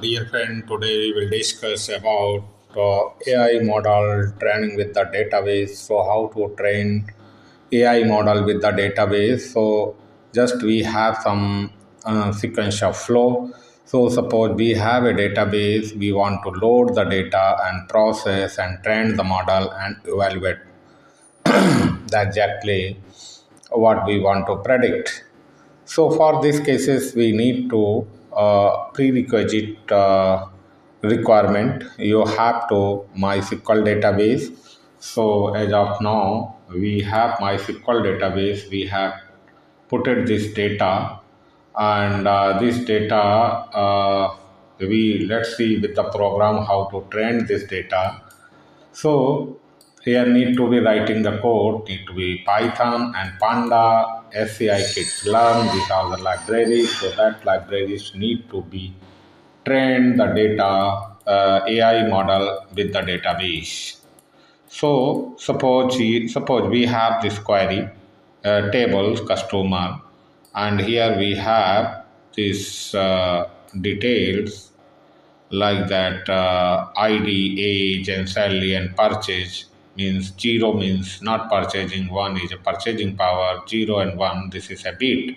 Dear friend, today we will discuss about AI model training with the database. So how to train AI model with the database. So just we have some sequence of flow. So suppose we have a database, we want to load the data and process and train the model and evaluate exactly what we want to predict. So for these cases, we need to prerequisite requirement. You have to MySQL database. So as of now, we have MySQL database. We have put it this data, and this data we let's see with the program how to train this data. So here need to be writing the code, need to be Python and Panda, Scikit-Learn, these are the libraries. So that libraries need to be trained the data AI model with the database. So suppose we have this query, tables customer, and here we have this details like that ID, age, and salary and purchase means 0 means not purchasing, 1 is a purchasing power, 0 and 1 this is a bit.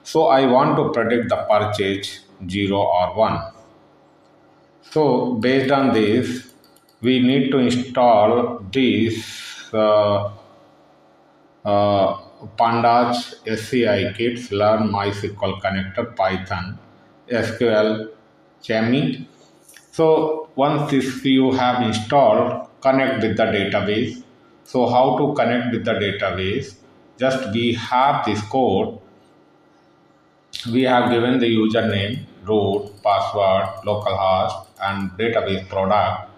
So I want to predict the purchase 0 or 1. So based on this, we need to install this Pandas SCI kits, Learn MySQL connector, Python, SQL, Chemi. So once this you have installed, connect with the database. So how to connect with the database? Just we have this code. We have given the username, root, password, localhost, and database product.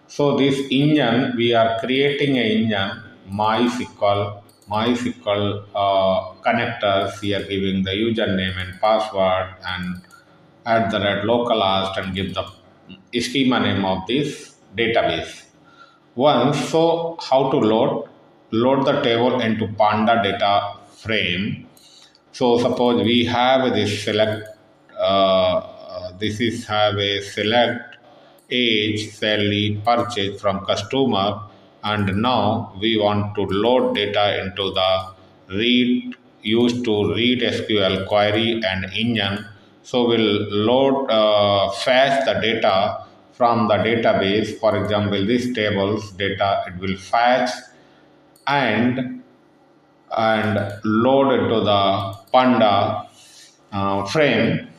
So this engine, we are creating an engine, MySQL connectors. We are giving the username and password and at the red localhost and give the schema name of this database. Once, so how to load the table into Panda data frame. So suppose we have this select, this is have a select age, salary, purchase from customer, and now we want to load data into the read used to read SQL query and engine. So we'll load fetch the data from the database. For example, this tables data it will fetch and load into the Panda frame.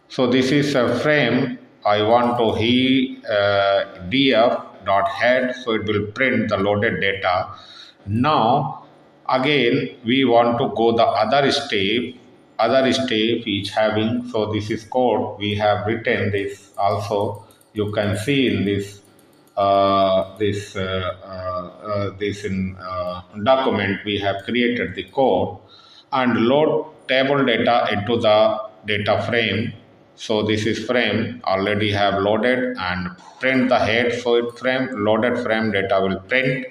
So this is a frame. I want to df.head, so it will print the loaded data. Now again we want to go the other step is having. So this is code we have written this also. You can see in this document we have created the code and load table data into the data frame. So this is frame already have loaded and print the head. So it frame loaded frame data will print.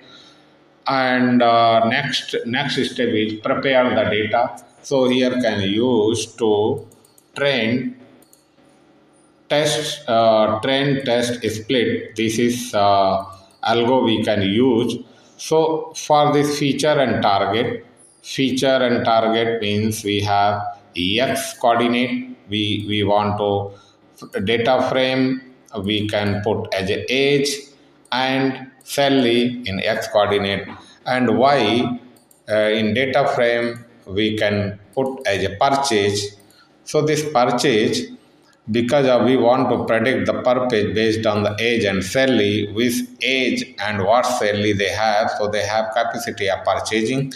And next step is prepare the data. So here can use to train test split. This is algo we can use. So for this feature and target means we have x coordinate. We want to data frame we can put as a age and salary in x coordinate, and y in data frame we can put as a purchase. So this purchase, because we want to predict the purchase based on the age and salary, which age and what salary they have, so they have capacity of purchasing.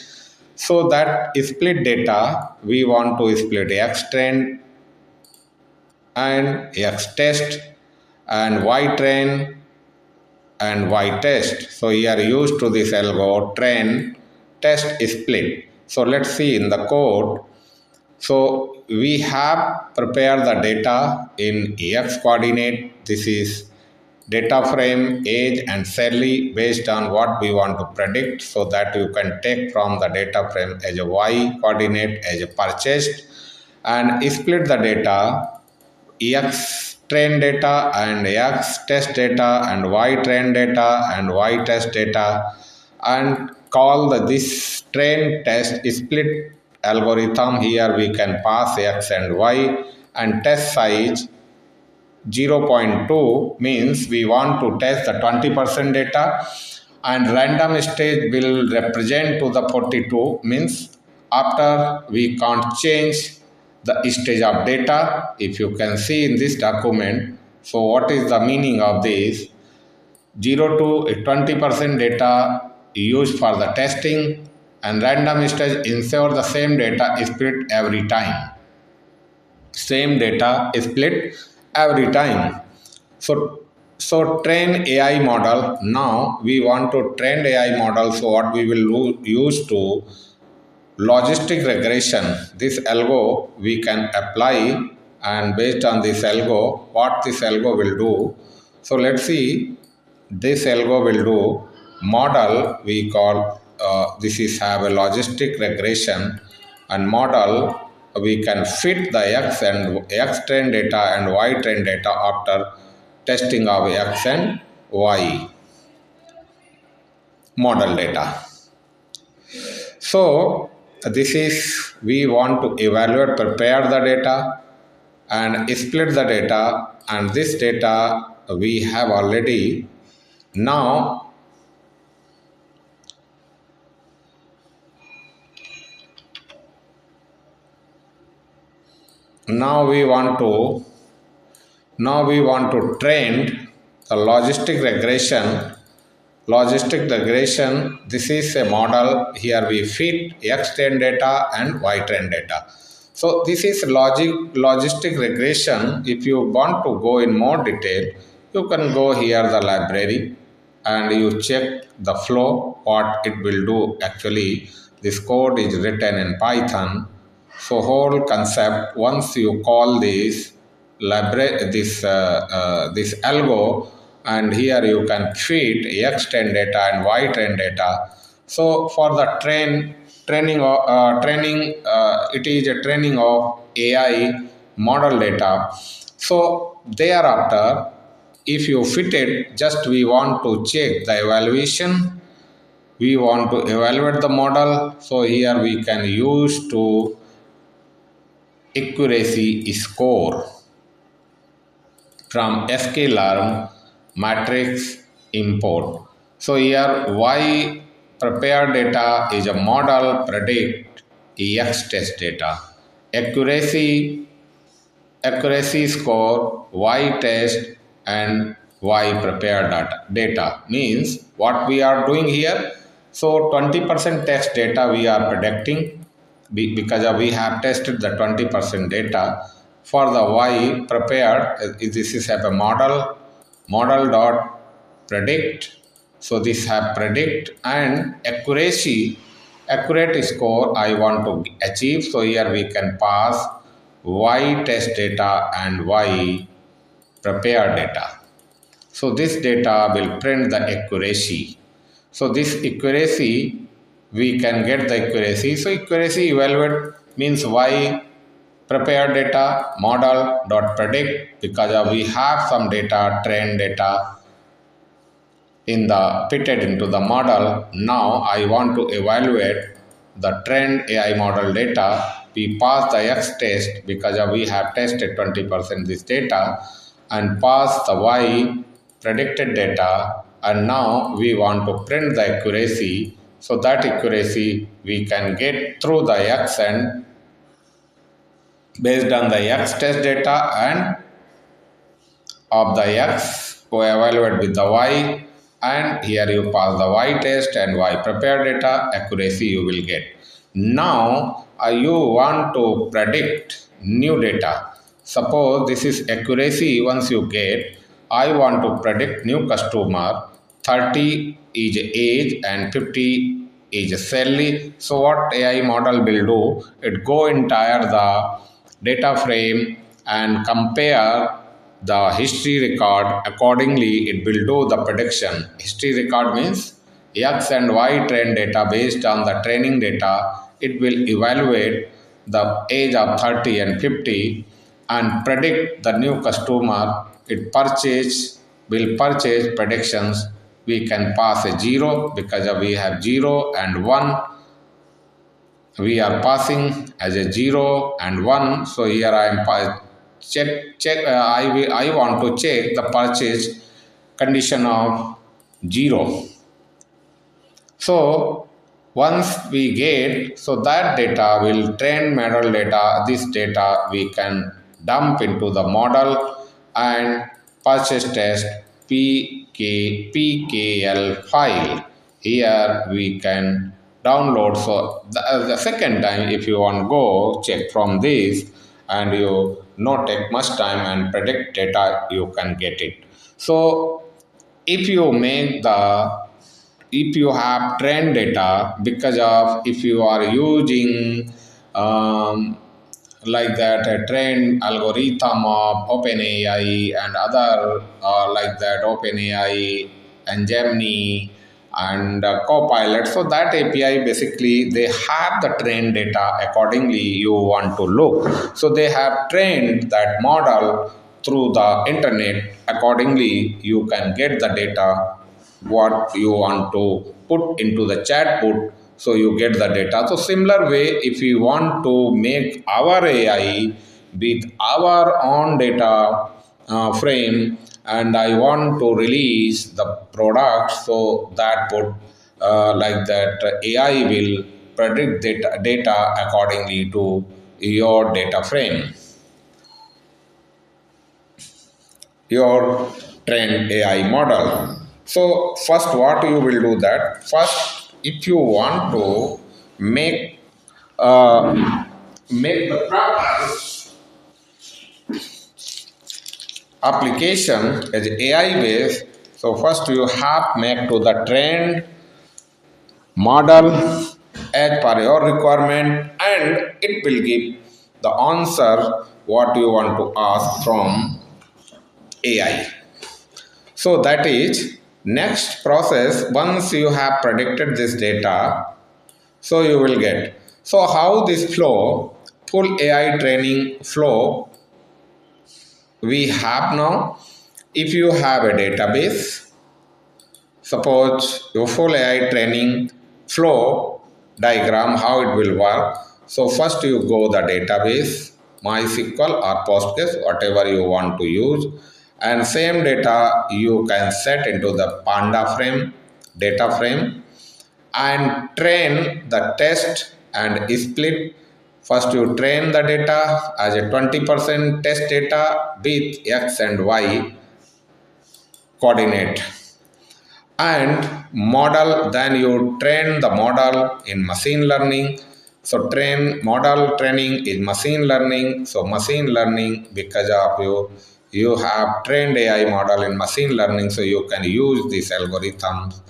So that split data we want to split x trend and x test and y train and y test. So here used to this algo train test split. So let's see in the code. So we have prepared the data in x coordinate. This is data frame, age and salary based on what we want to predict. So that you can take from the data frame as a y coordinate as a purchased. and split the data X train data and X test data and Y train data and Y test data, and call this train test split algorithm. Here we can pass X and Y, and test size 0.2 means we want to test the 20% data, and random stage will represent to the 42 means after we can't change the stage of data. If you can see in this document, so what is the meaning of this? 0 to 20% data used for the testing, and random stage ensure the same data is split every time. Same data is split every time. So train AI model. Now we want to train AI model. So what we will use to logistic regression. This algo we can apply, and based on this algo, what this algo will do. So let's see. This algo will do model. We call this is have a logistic regression, and model we can fit the X and X train data and Y train data after testing of X and Y model data. So this is we want to evaluate, prepare the data and split the data, and this data we have already. Now we want to train the logistic regression. This is a model. Here we fit X train data and Y train data. So this is logistic regression. If you want to go in more detail, you can go here the library and you check the flow, what it will do. Actually, this code is written in Python. So whole concept, once you call this library, this algo, and here you can feed X train data and Y train data. So for the training, it is a training of AI model data. So thereafter, if you fit it, just we want to check the evaluation. We want to evaluate the model. So here we can use to accuracy score from Scikit-Learn matrix import. So here Y prepared data is a model predict X test data. Accuracy score Y test and Y prepared data means what we are doing here. So 20% text data we are predicting because we have tested the 20% data. For the Y prepared, this is have a model dot predict. So this have predict and accurate score I want to achieve. So here we can pass Y test data and Y prepared data. So this data will print the accuracy. So this accuracy, we can get the accuracy. So accuracy evaluate means Y prepared data model dot predict, because we have some data, trained data in the fitted into the model. Now I want to evaluate the trained AI model data. We pass the X test because we have tested 20% this data, and pass the Y predicted data, and now we want to print the accuracy. So that accuracy we can get through the X, and based on the X test data and of the X, we evaluate with the Y, and here you pass the Y test and Y prepared data, accuracy you will get. Now you want to predict new data. Suppose this is accuracy. Once you get, I want to predict new customer, 30 is age and 50 is salary. So what AI model will do, it go entire the data frame and compare the history record. Accordingly, it will do the prediction. History record means X and Y train data. Based on the training data, it will evaluate the age of 30 and 50 and predict the new customer will purchase predictions. We can pass a 0 because we have 0 and 1. We are passing as a 0 and 1. So here I am I want to check the purchase condition of 0. So once we get, so that data will train model data. This data we can dump into the model and purchase test PKL file. Here we can download. So the second time if you want to go check from this and you not take much time and predict data, you can get it. So if you make the if you have trained data, because of if you are using like that a trained algorithm of OpenAI and other like that OpenAI and Gemini and Copilot, so that API basically they have the trained data accordingly you want to look. So they have trained that model through the internet, accordingly you can get the data what you want to put into the chatbot, so you get the data. So similar way, if you want to make our AI with our own data frame and I want to release the product, so that would like that AI will predict data accordingly to your data frame, your trained AI model. So first what you will do that, first if you want to make make the proper application as AI based, so first you have make to the trained model as per your requirement and it will give the answer what you want to ask from AI. So that is next process. Once you have predicted this data, so you will get. So how this flow, full AI training flow we have now. If you have a database, suppose your full AI training flow diagram, how it will work. So first you go the database, MySQL or Postgres, whatever you want to use, and same data you can set into the Panda frame, data frame, and train the test and split. First you train the data as a 20% test data with X and Y coordinate and model, then you train the model in machine learning. So train model training is machine learning. So machine learning, because of you have trained AI model in machine learning, so you can use these algorithms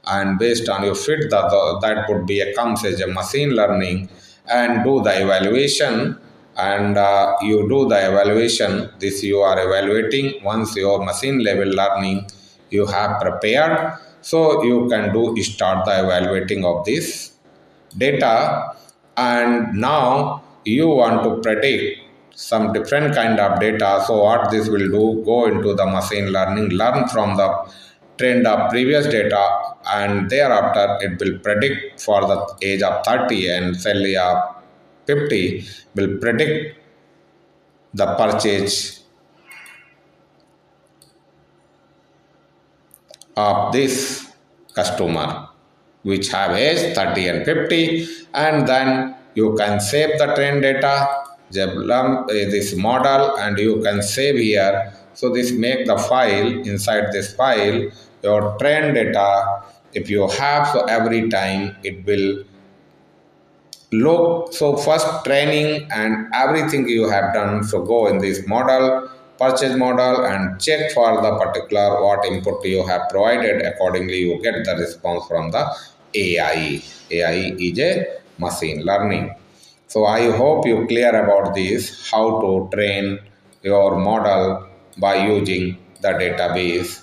and based on you fit that would be a comes as a machine learning and do the evaluation. And you do the evaluation, this you are evaluating once your machine level learning you have prepared, so you can do start the evaluating of this data. And now you want to predict some different kind of data, so what this will do, go into the machine learning, learn from the trend of previous data, and thereafter it will predict for the age of 30 and salary of 50, will predict the purchase of this customer which have age 30 and 50, and then you can save the train data, develop this model, and you can save here. So this make the file, inside this file your train data if you have, so every time it will look. So first training and everything you have done, so go in this model, purchase model, and check for the particular what input you have provided, accordingly you get the response from the AI is a machine learning. So I hope you clear about this, how to train your model by using the database